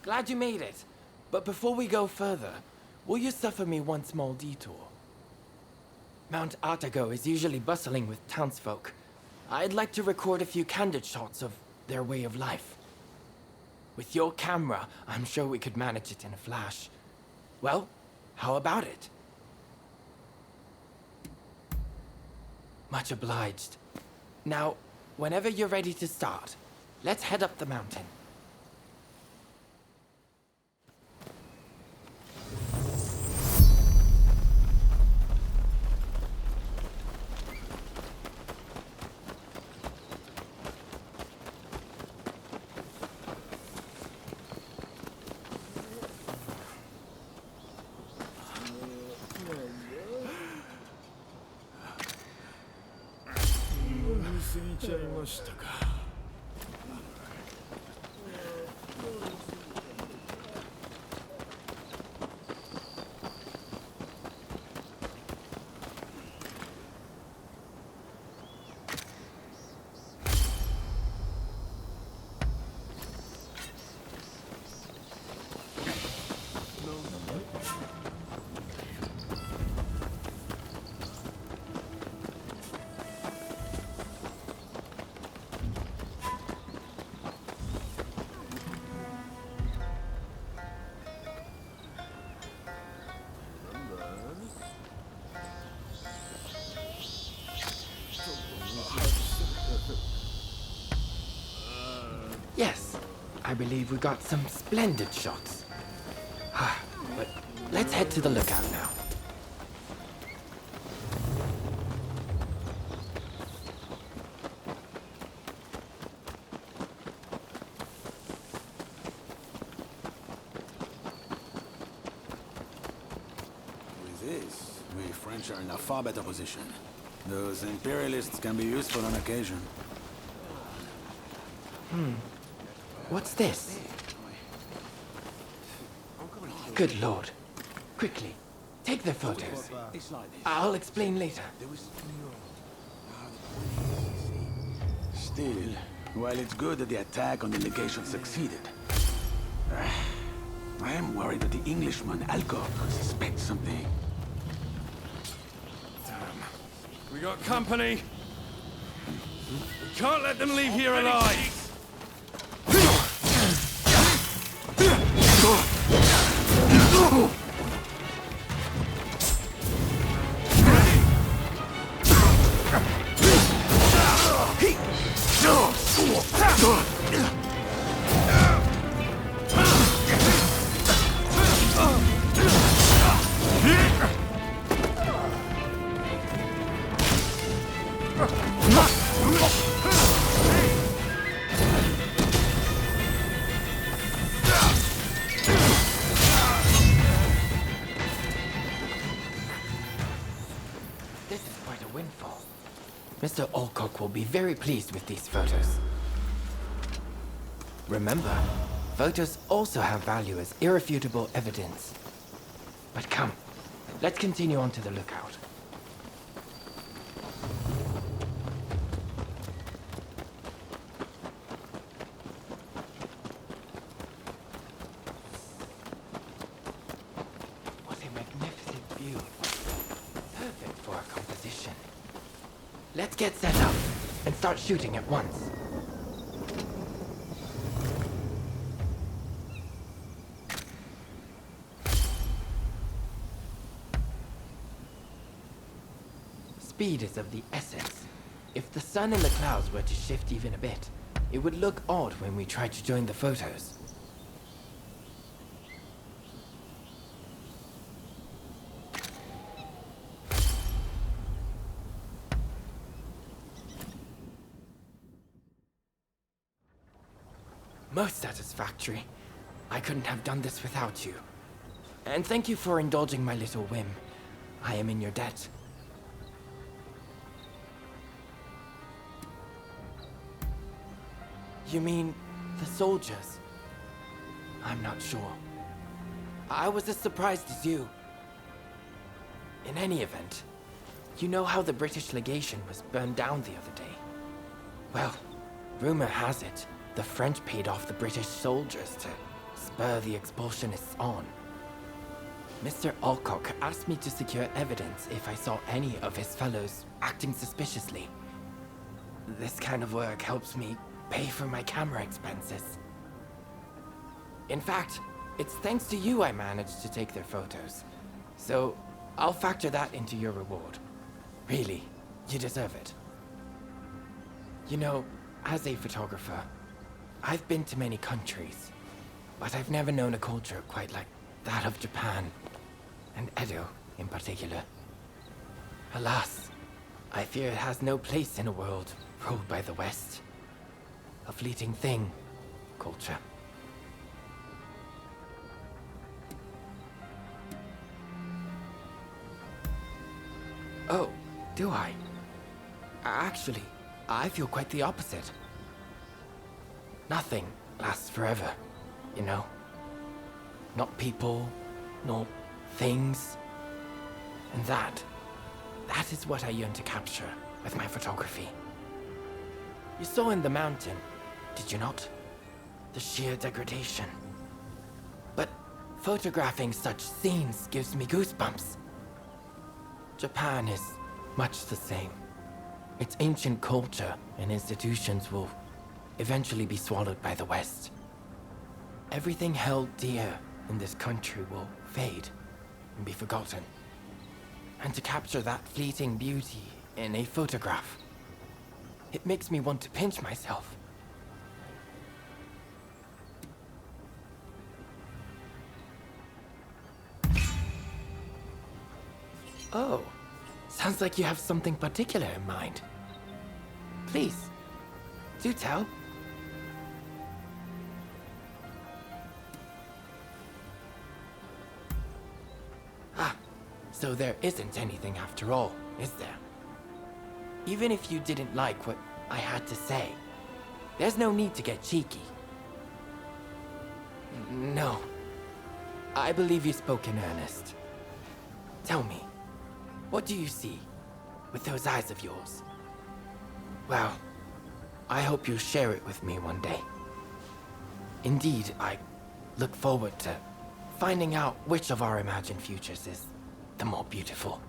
Glad you made it. But before we go further, will you suffer me one small detour? Mount Atago is usually bustling with townsfolk. I'd like to record a few candid shots of their way of life. With your camera, I'm sure we could manage it in a flash. Well, how about it? Much obliged. Now, whenever you're ready to start, let's head up the mountain. Yes, I believe we got some splendid shots. But let's head to the lookout now. With this, we French are in a far better position. Those imperialists can be useful on occasion. What's this? Good lord. Quickly, take the photos. I'll explain later. Still, while it's good that the attack on the legation succeeded, I am worried that the Englishman, Alcock, suspects something. We got company. We can't let them leave here alive. Mr. Alcock will be very pleased with these photos. Remember, photos also have value as irrefutable evidence. But come, let's continue on to the lookout. What a magnificent view. Perfect for a composition. Let's get set up and start shooting at once. Speed is of the essence. If the sun and the clouds were to shift even a bit, it would look odd when we try to join the photos. Most satisfactory. I couldn't have done this without you. And thank you for indulging my little whim. I am in your debt. You mean the soldiers? I'm not sure. I was as surprised as you. In any event, you know how the British legation was burned down the other day? Well, rumor has it, the French paid off the British soldiers to spur the expulsionists on. Mr. Alcock asked me to secure evidence if I saw any of his fellows acting suspiciously. This kind of work helps me pay for my camera expenses. In fact, it's thanks to you I managed to take their photos. So, I'll factor that into your reward. Really, you deserve it. You know, as a photographer, I've been to many countries, but I've never known a culture quite like that of Japan, and Edo in particular. Alas, I fear it has no place in a world ruled by the West. A fleeting thing, culture. Oh, do I? Actually, I feel quite the opposite. Nothing lasts forever, you know? Not people, nor things. And that is what I yearn to capture with my photography. You saw in the mountain, did you not? The sheer degradation. But photographing such scenes gives me goosebumps. Japan is much the same. Its ancient culture and institutions will eventually be swallowed by the West. Everything held dear in this country will fade and be forgotten. And to capture that fleeting beauty in a photograph, it makes me want to pinch myself. Oh, sounds like you have something particular in mind. Please, do tell. Ah, so there isn't anything after all, is there? Even if you didn't like what I had to say, there's no need to get cheeky. No, I believe you spoke in earnest. Tell me, what do you see with those eyes of yours? Well, I hope you'll share it with me one day. Indeed, I look forward to finding out which of our imagined futures is the more beautiful.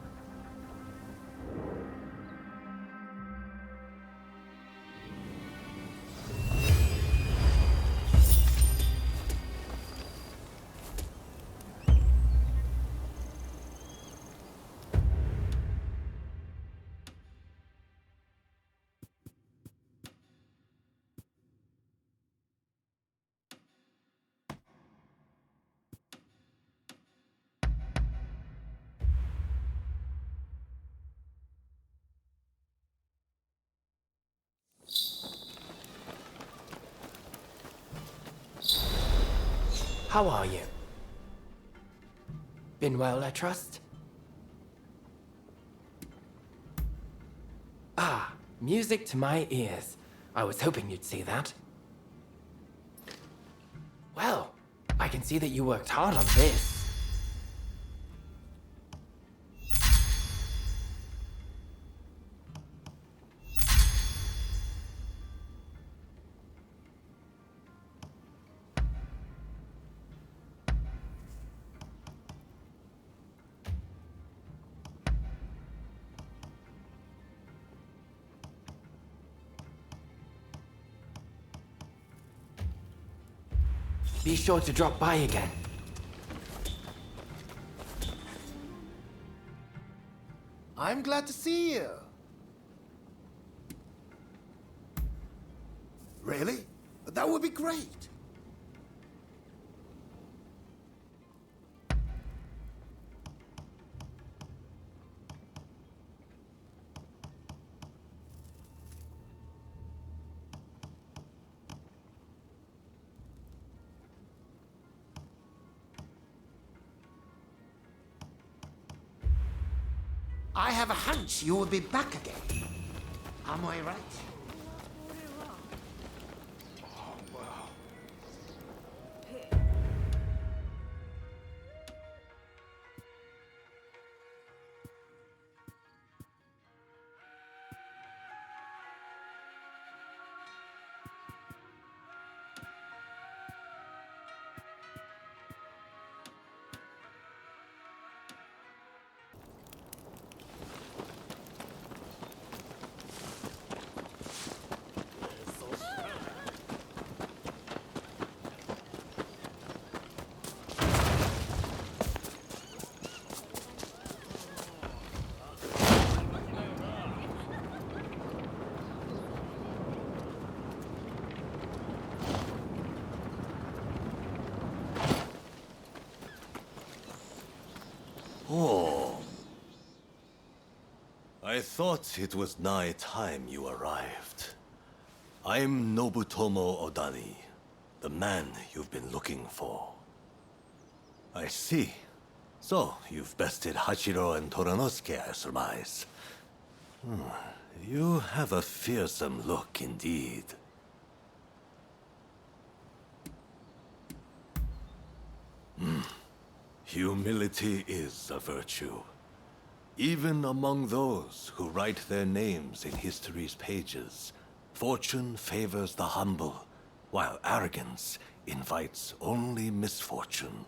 How are you? Been well, I trust? Ah, music to my ears. I was hoping you'd see that. Well, I can see that you worked hard on this. Be sure to drop by again. I'm glad to see you. Really? That would be great. I have a hunch you will be back again. Am I right? Oh. I thought it was nigh time you arrived. I'm Nobutomo Odani, the man you've been looking for. I see. So, you've bested Hachiro and Toranosuke, I surmise. You have a fearsome look indeed. Humility is a virtue. Even among those who write their names in history's pages, fortune favors the humble, while arrogance invites only misfortune.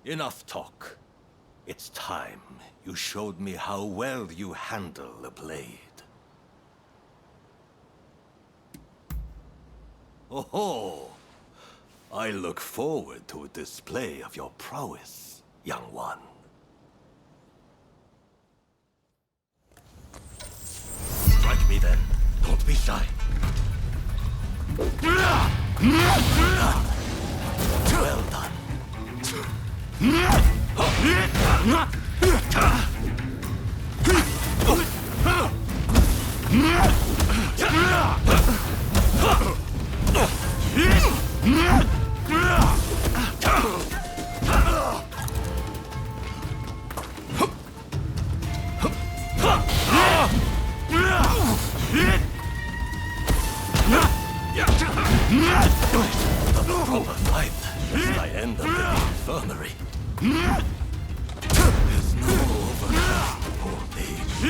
Enough talk. It's time you showed me how well you handle a blade. Oh-ho! I look forward to a display of your prowess, young one. Strike me then. Don't be shy. Well done. A proper fight as I end up in the infirmary. There's no overcoming old age.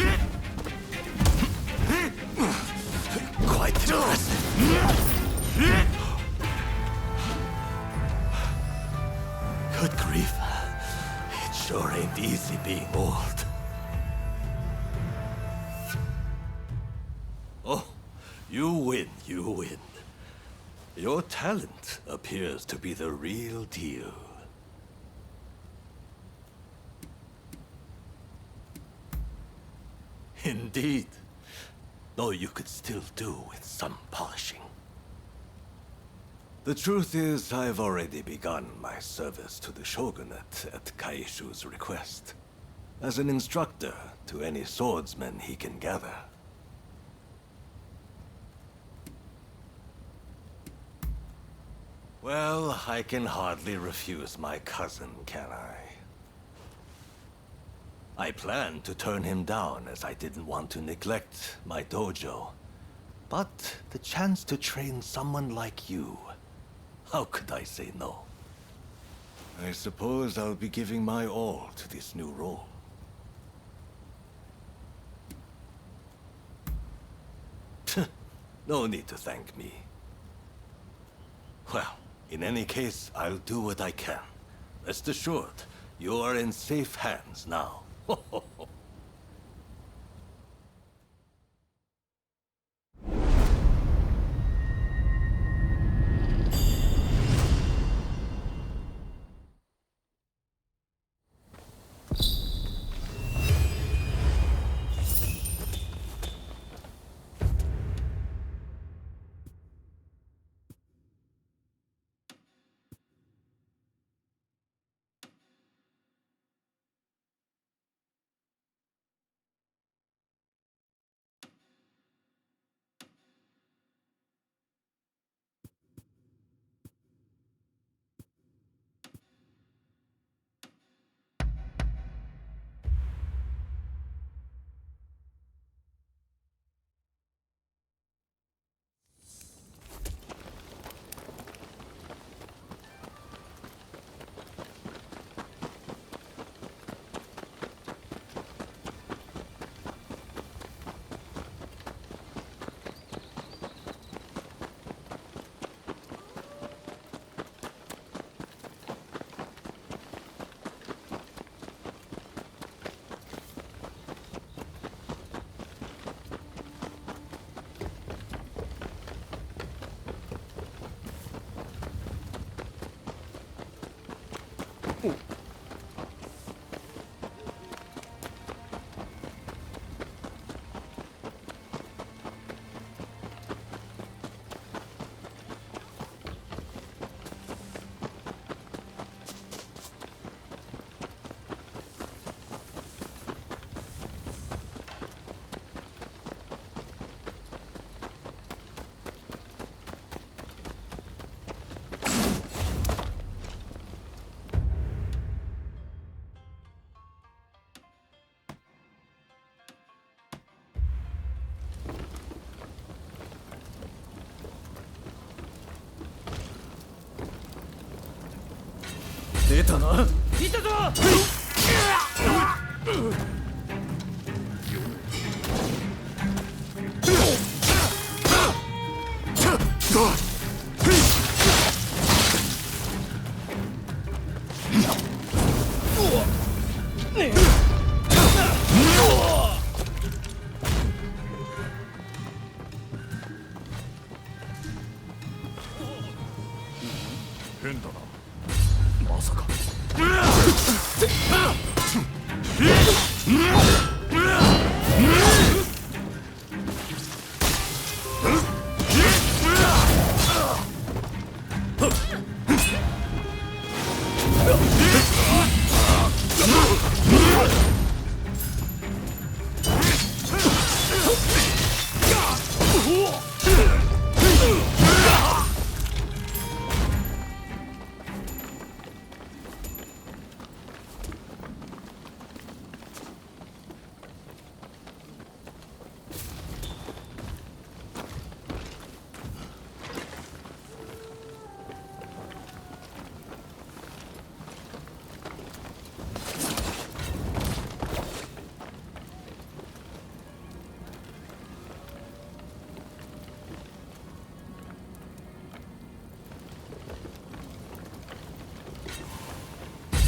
Quite impressive. Good grief. It sure ain't easy being old. Oh, you win, you win. Your talent appears to be the real deal. Indeed. Though you could still do with some polishing. The truth is, I've already begun my service to the shogunate at Kaishu's request, as an instructor to any swordsman he can gather. Well, I can hardly refuse my cousin, can I? I planned to turn him down as I didn't want to neglect my dojo. But the chance to train someone like you, how could I say no? I suppose I'll be giving my all to this new role. No need to thank me. Well, in any case, I'll do what I can. Rest assured, you are in safe hands now. 出たな。いたぞ。変だな。まさか。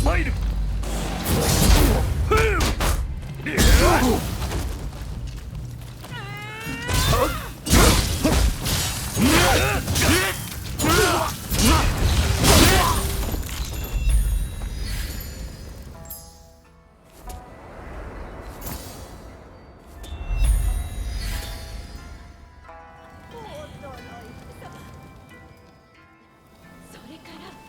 参る。それから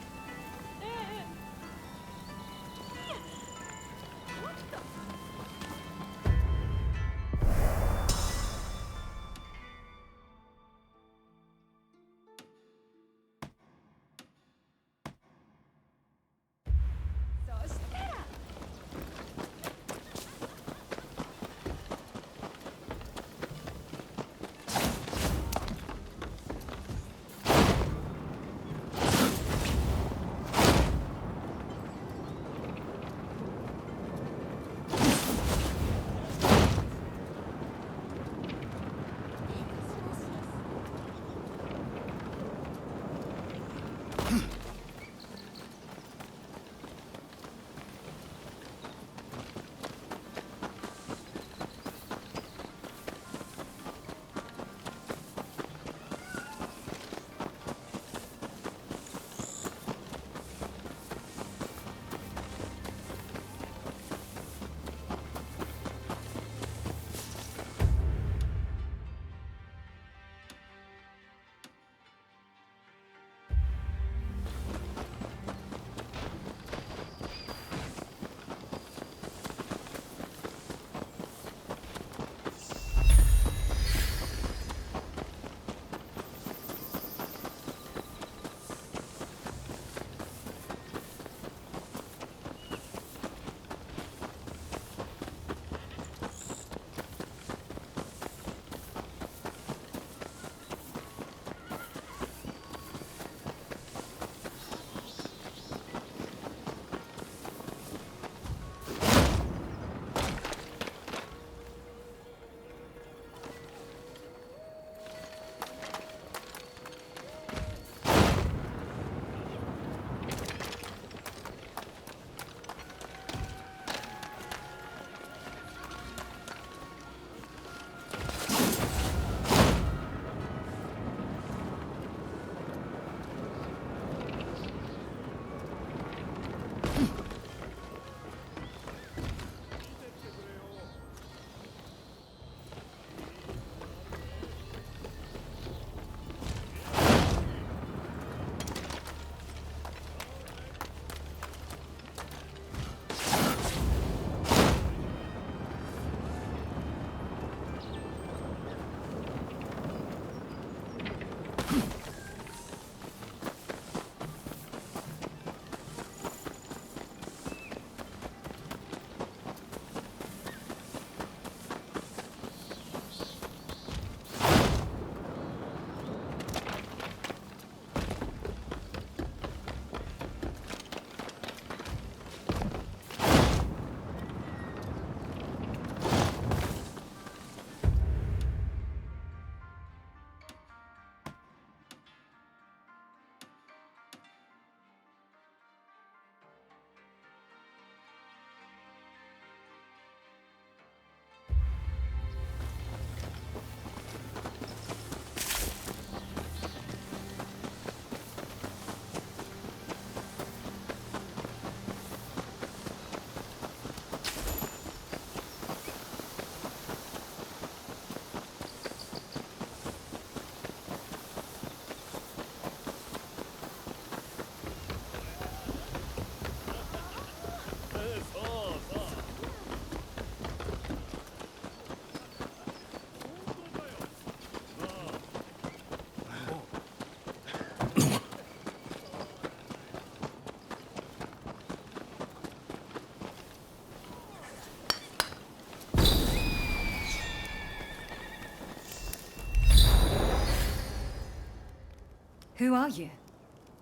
Who are you?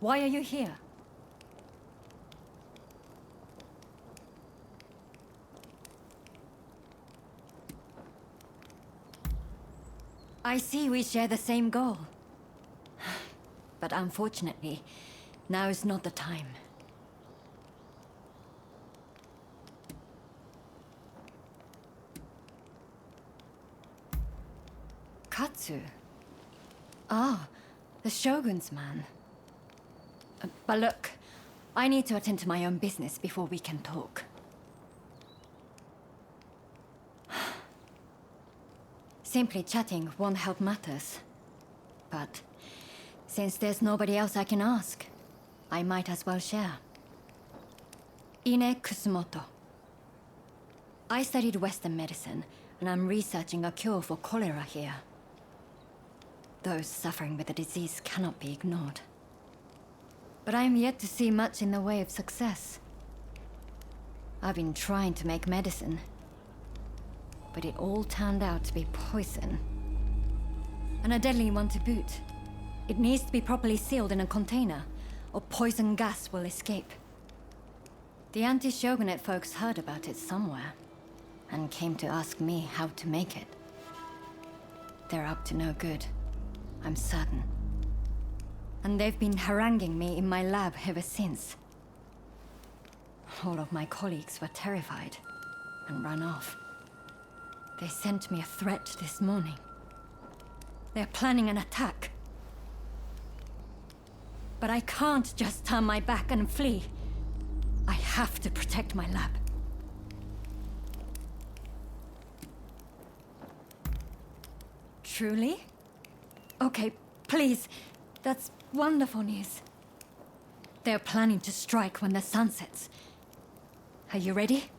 Why are you here? I see we share the same goal. But unfortunately, now is not the time. Katsu? Ah, the Shogun's man. But look, I need to attend to my own business before we can talk. Simply chatting won't help matters. But since there's nobody else I can ask, I might as well share. Ine Kusumoto. I studied Western medicine, and I'm researching a cure for cholera here. Those suffering with the disease cannot be ignored. But I am yet to see much in the way of success. I've been trying to make medicine, but it all turned out to be poison. And a deadly one to boot. It needs to be properly sealed in a container, or poison gas will escape. The anti-shogunate folks heard about it somewhere, and came to ask me how to make it. They're up to no good, I'm certain. And they've been haranguing me in my lab ever since. All of my colleagues were terrified, and ran off. They sent me a threat this morning. They're planning an attack. But I can't just turn my back and flee. I have to protect my lab. Truly? Okay, please. That's wonderful news. They're planning to strike when the sun sets. Are you ready?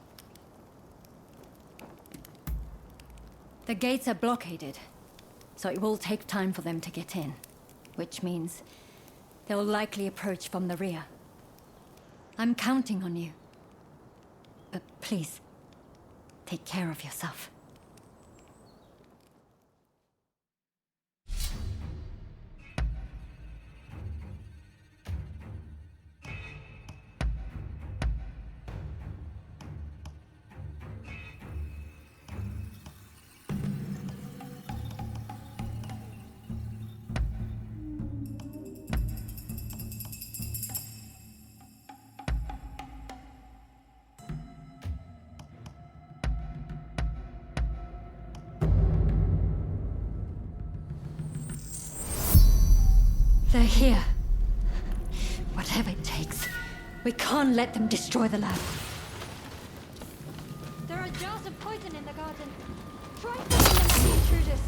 The gates are blockaded, so it will take time for them to get in, which means they'll likely approach from the rear. I'm counting on you. But please, take care of yourself. They're here. Whatever it takes. We can't let them destroy the lab. There are jars of poison in the garden. Try to eliminate intruders.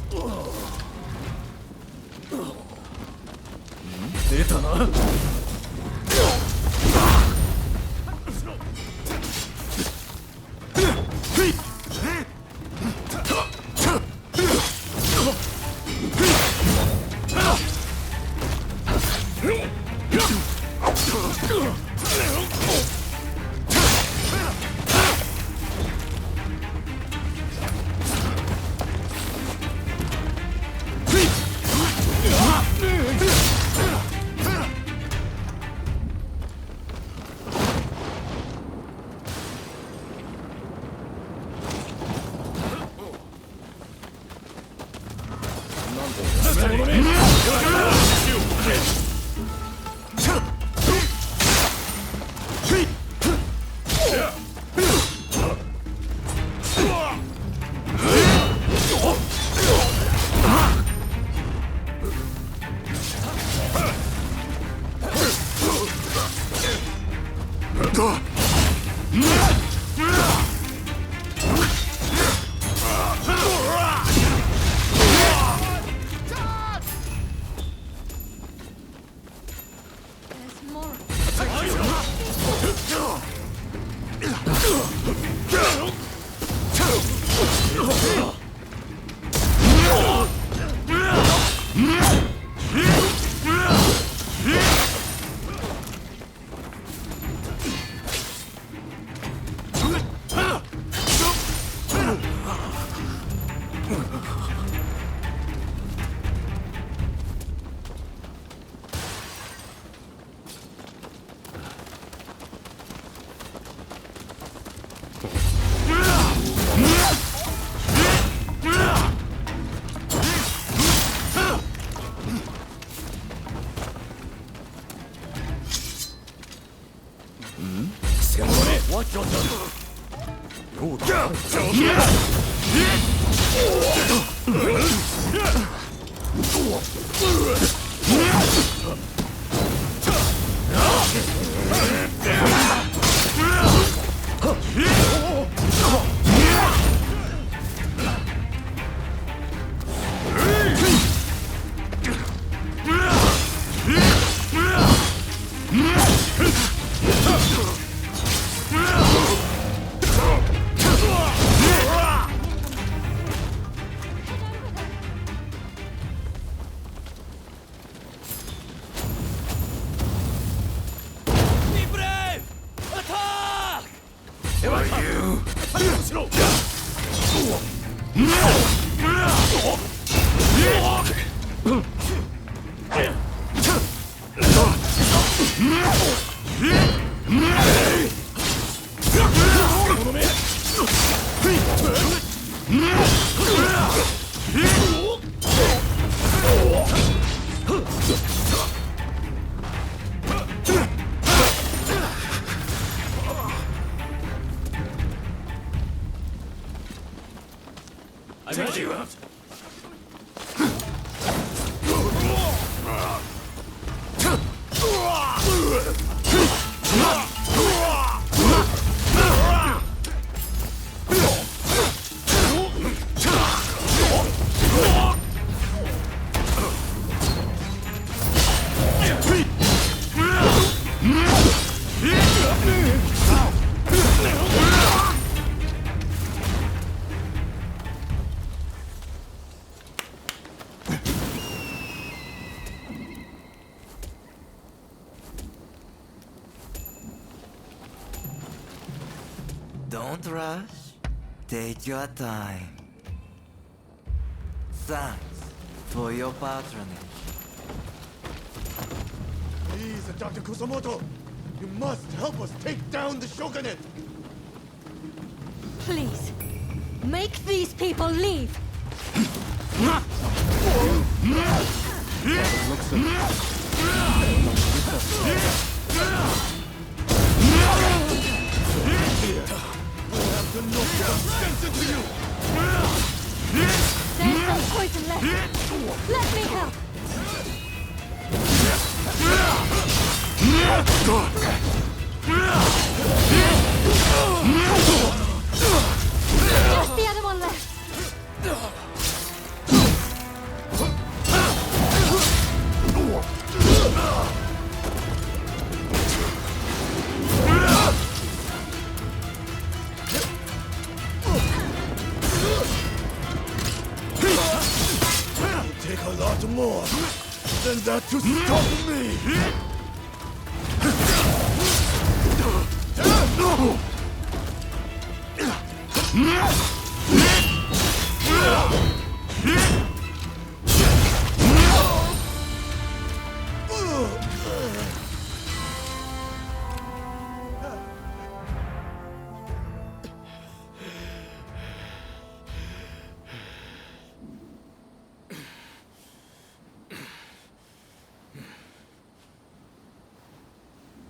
Don't rush. Take your time. Thanks for your patronage. Please, Dr. Kusamoto, you must help us take down the shogunate. Please, make these people leave. To knock down sense into you. There's some poison left. Let me help. Just the other one left. It'll take a lot more than that to stop me.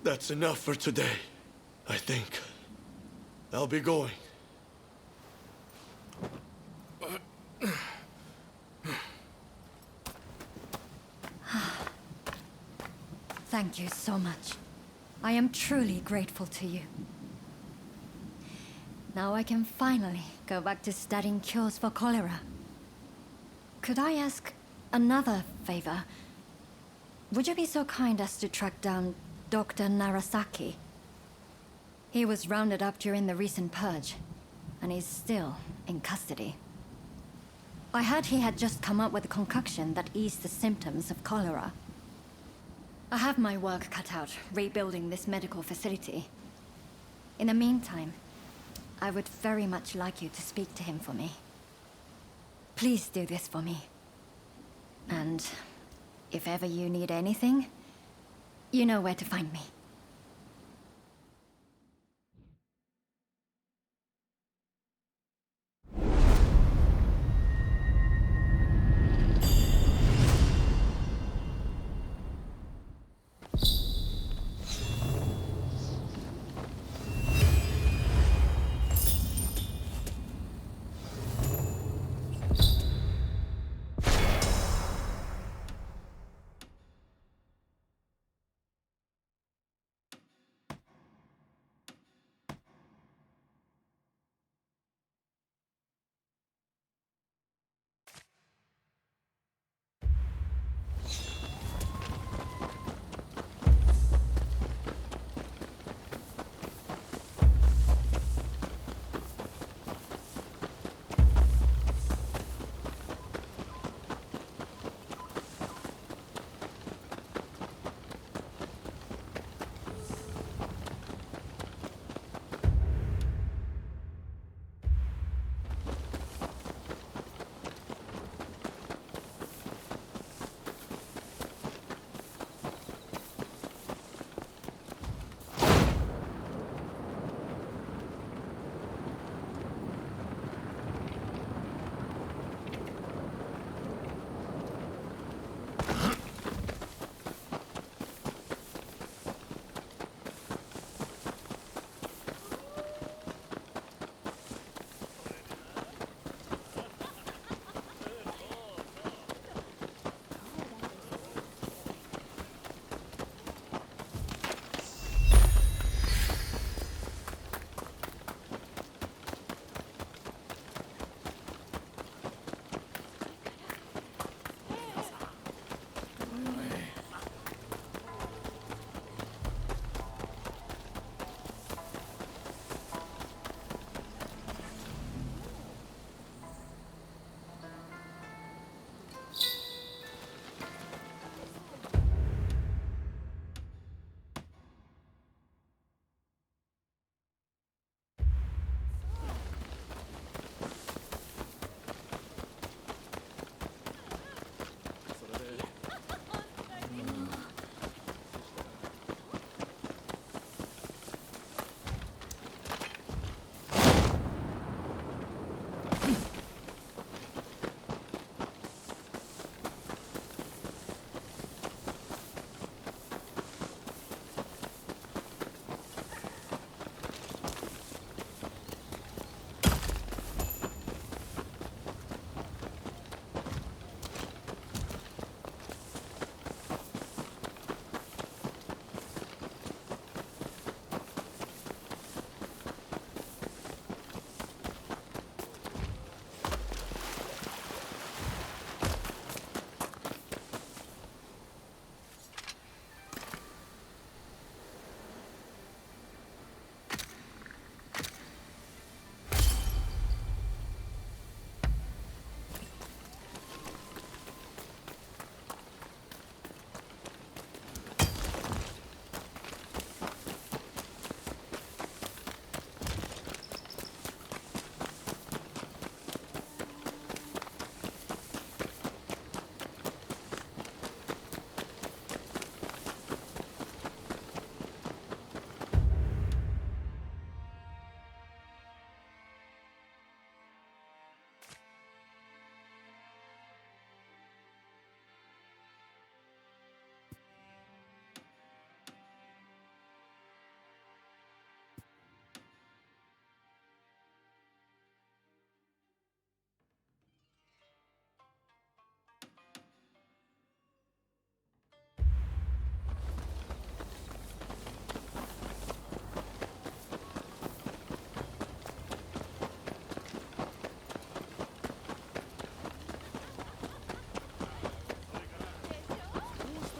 That's enough for today, I think. I'll be going. Thank you so much. I am truly grateful to you. Now I can finally go back to studying cures for cholera. Could I ask another favor? Would you be so kind as to track down Dr. Narasaki? He was rounded up during the recent purge, and he's still in custody. I heard he had just come up with a concoction that eased the symptoms of cholera. I have my work cut out rebuilding this medical facility. In the meantime, I would very much like you to speak to him for me. Please do this for me. And if ever you need anything, you know where to find me.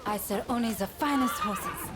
I sell only the finest horses.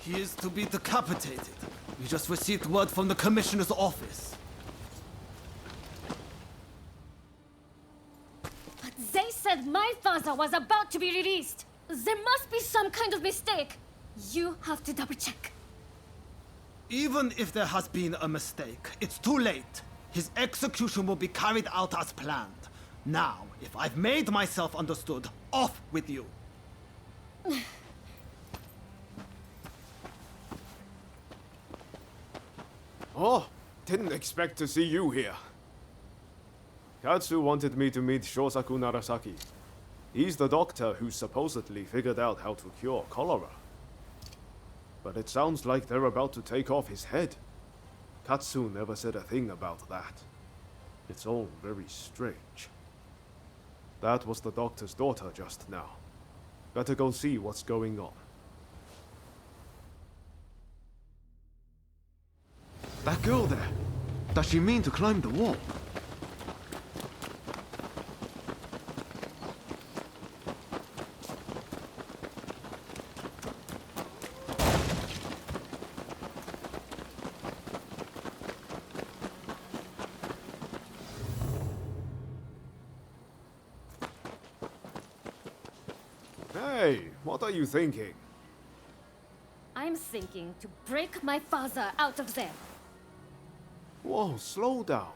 He is to be decapitated. We just received word from the commissioner's office. But they said my father was about to be released. There must be some kind of mistake. You have to double check. Even if there has been a mistake, it's too late. His execution will be carried out as planned. Now, if I've made myself understood, off with you. Oh, didn't expect to see you here. Katsu wanted me to meet Shosaku Narasaki. He's the doctor who supposedly figured out how to cure cholera. But it sounds like they're about to take off his head. Katsu never said a thing about that. It's all very strange. That was the doctor's daughter just now. Better go see what's going on. That girl there, does she mean to climb the wall? Hey, what are you thinking? I'm thinking to break my father out of there. Whoa, slow down.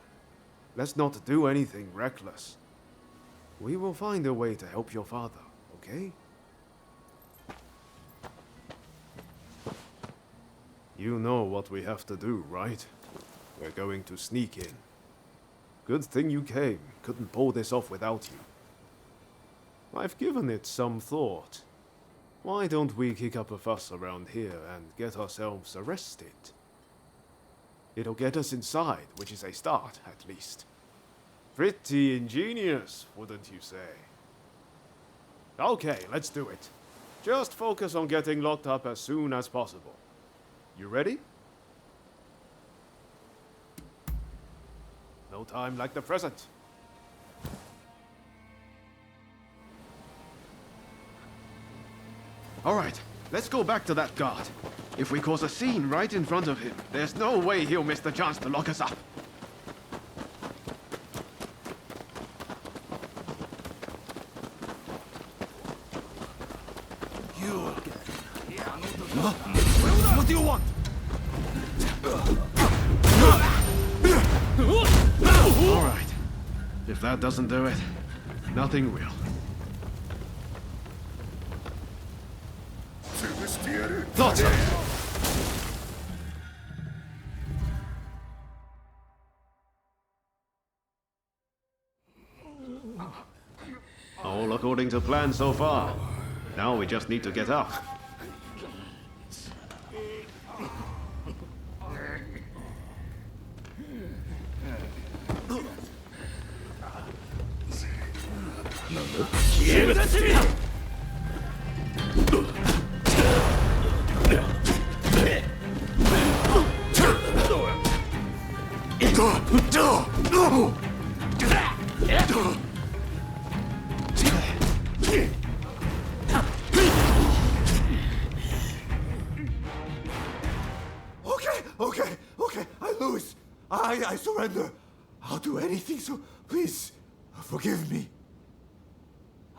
Let's not do anything reckless. We will find a way to help your father, okay? You know what we have to do, right? We're going to sneak in. Good thing you came. Couldn't pull this off without you. I've given it some thought. Why don't we kick up a fuss around here and get ourselves arrested? It'll get us inside, which is a start, at least. Pretty ingenious, wouldn't you say? Okay, let's do it. Just focus on getting locked up as soon as possible. You ready? No time like the present. All right, let's go back to that guard. If we cause a scene right in front of him, there's no way he'll miss the chance to lock us up. What do you want? All right. If that doesn't do it, nothing will. Thought so. All according to plan so far. Now we just need to get up. Okay, I lose. I surrender. I'll do anything, so please, forgive me.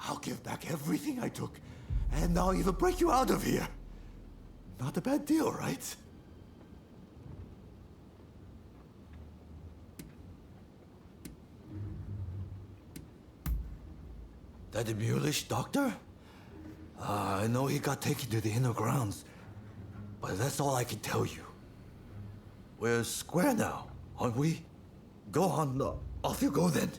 I'll give back everything I took, and I'll even break you out of here. Not a bad deal, right? That mulish doctor? I know he got taken to the inner grounds, but that's all I can tell you. We're square now, aren't we? Go on, off you go then.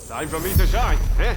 Time for me to shine, eh?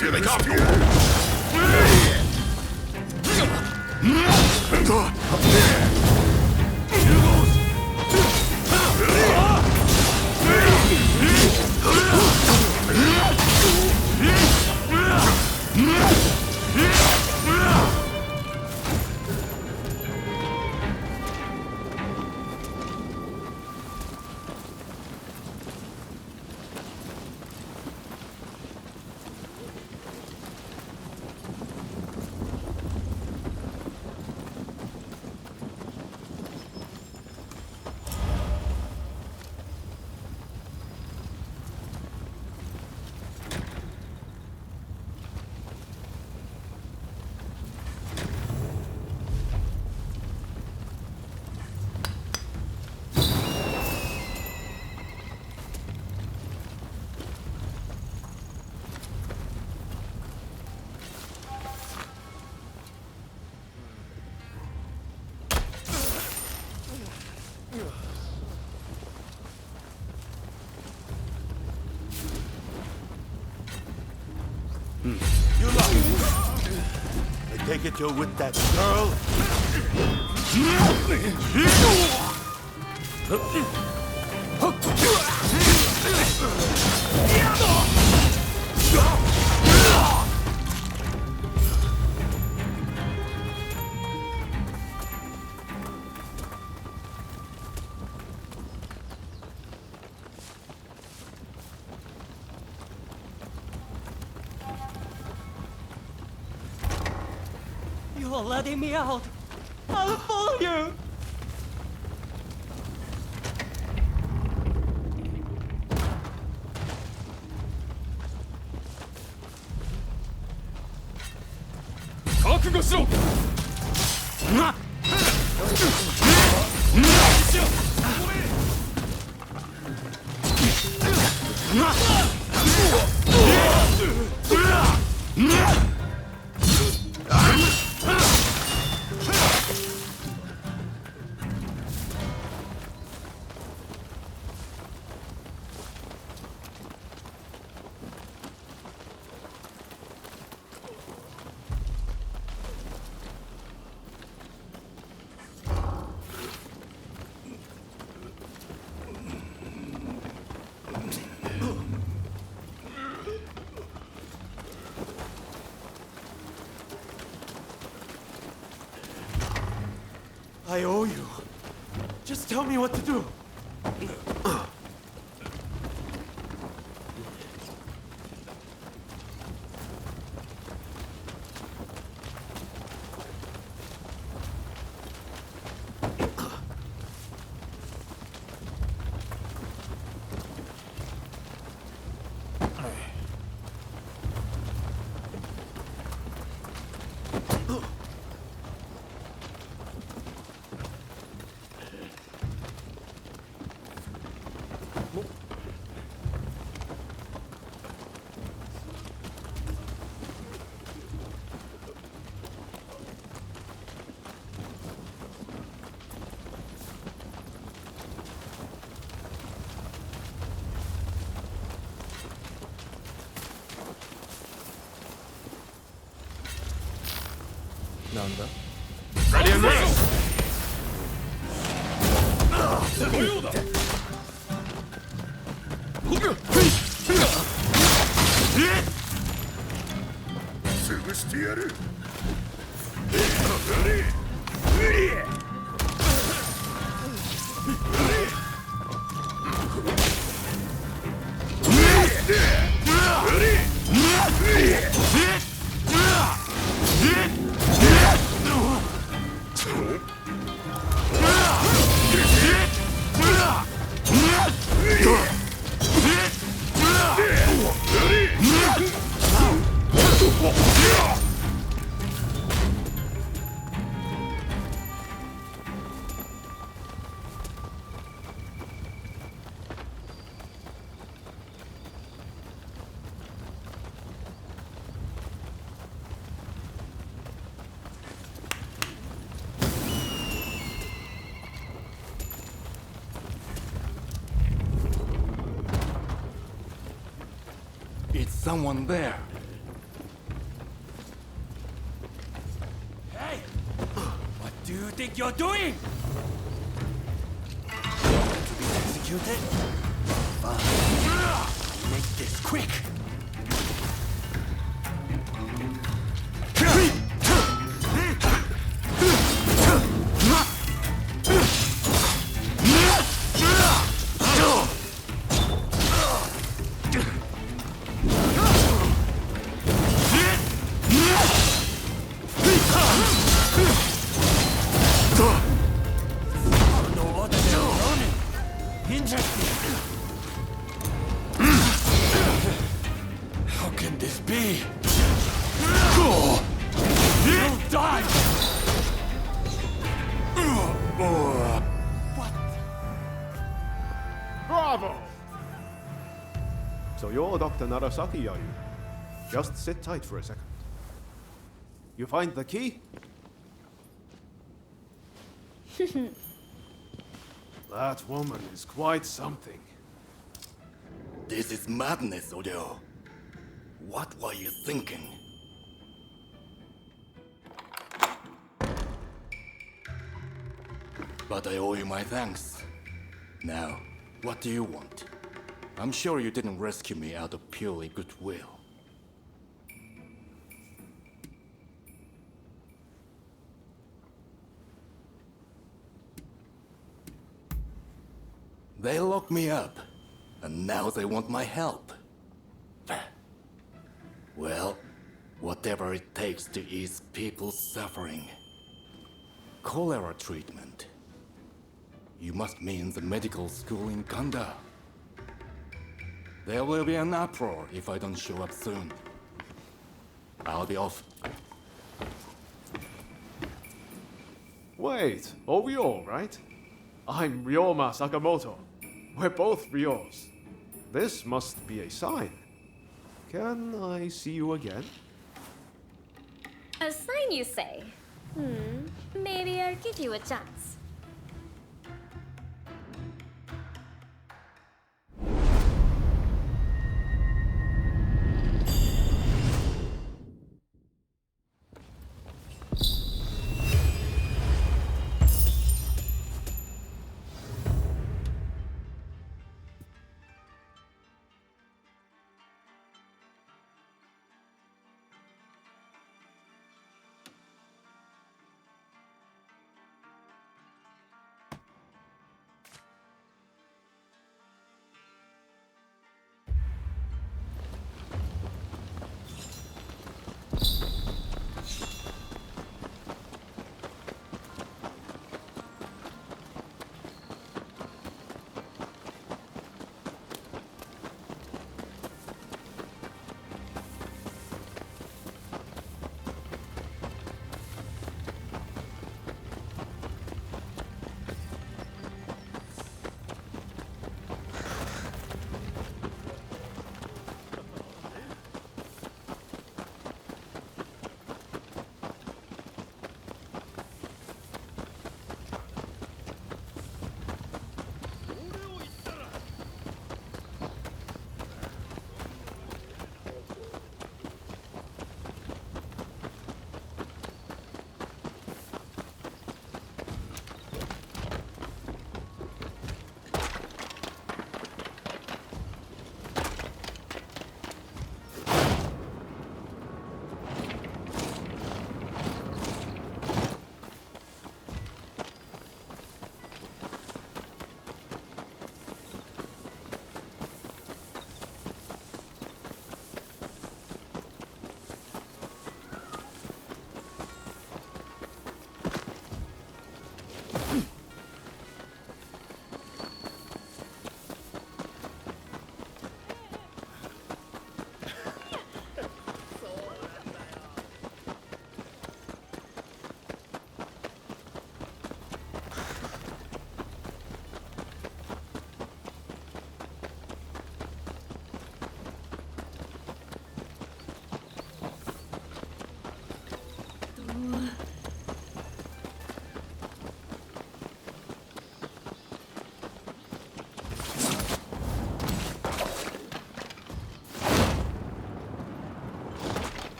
Here they come! You lost. I take it you're with that girl? You're letting me out. I'll follow you. I owe you. Just tell me what to do. Kanda? Ready and ready! It's someone there. Hey! What do you think you're doing? To be executed? Fine. Make this quick. How can this be? You'll die! What? Bravo! So you're Dr. Narasaki, are you? Just sit tight for a second. You find the key? That woman is quite something. This is madness, Odeo. What were you thinking? But I owe you my thanks. Now, what do you want? I'm sure you didn't rescue me out of purely goodwill. They locked me up, and now they want my help. Well, whatever it takes to ease people's suffering. Cholera treatment. You must mean the medical school in Kanda. There will be an uproar if I don't show up soon. I'll be off. Wait, are we all right? I'm Ryoma Sakamoto. We're both Ryos. This must be a sign. Can I see you again? A sign, you say? Maybe I'll give you a chance.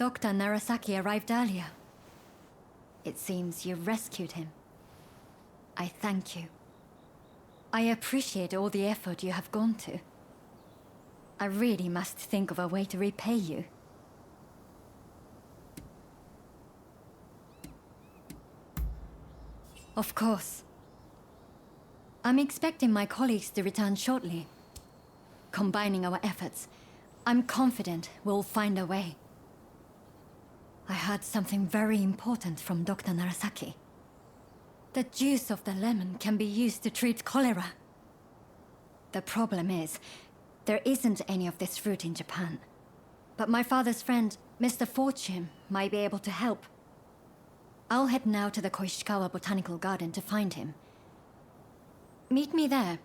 Dr. Narasaki arrived earlier. It seems you rescued him. I thank you. I appreciate all the effort you have gone to. I really must think of a way to repay you. Of course. I'm expecting my colleagues to return shortly. Combining our efforts, I'm confident we'll find a way. I heard something very important from Dr. Narasaki. The juice of the lemon can be used to treat cholera. The problem is, there isn't any of this fruit in Japan. But my father's friend, Mr. Fortune, might be able to help. I'll head now to the Koishikawa Botanical Garden to find him. Meet me there,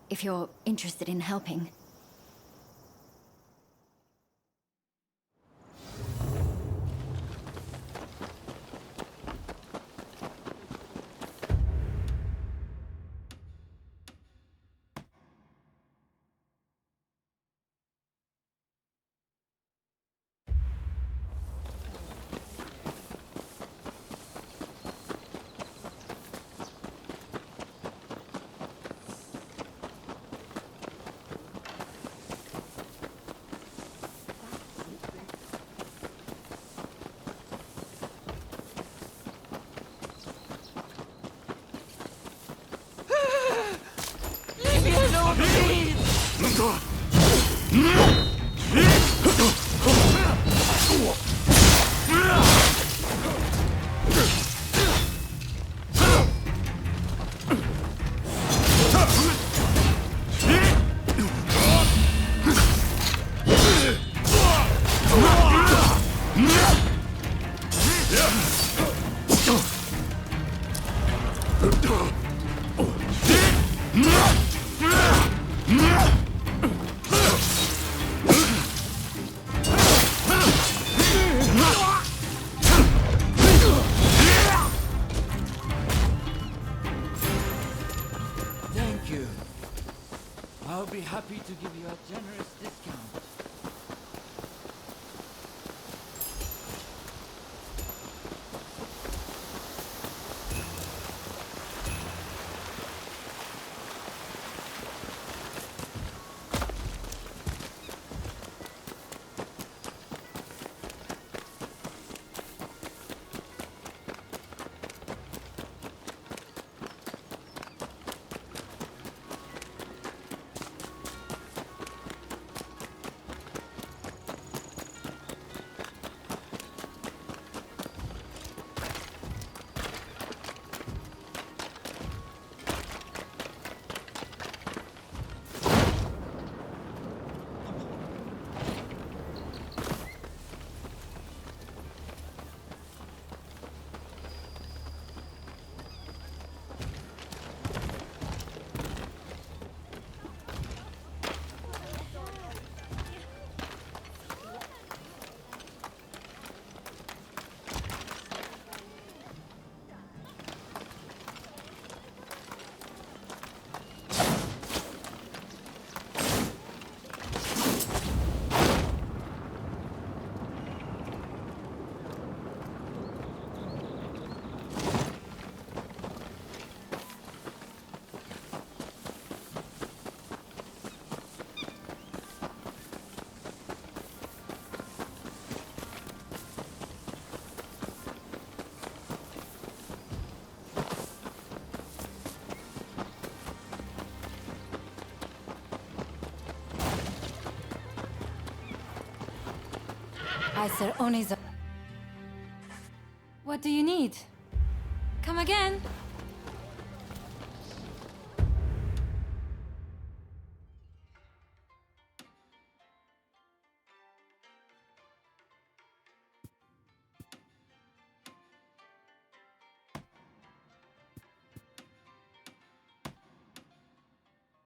if you're interested in helping. Thank you. I'll be happy to give you a generous discount. I said Oni's. What do you need? Come again.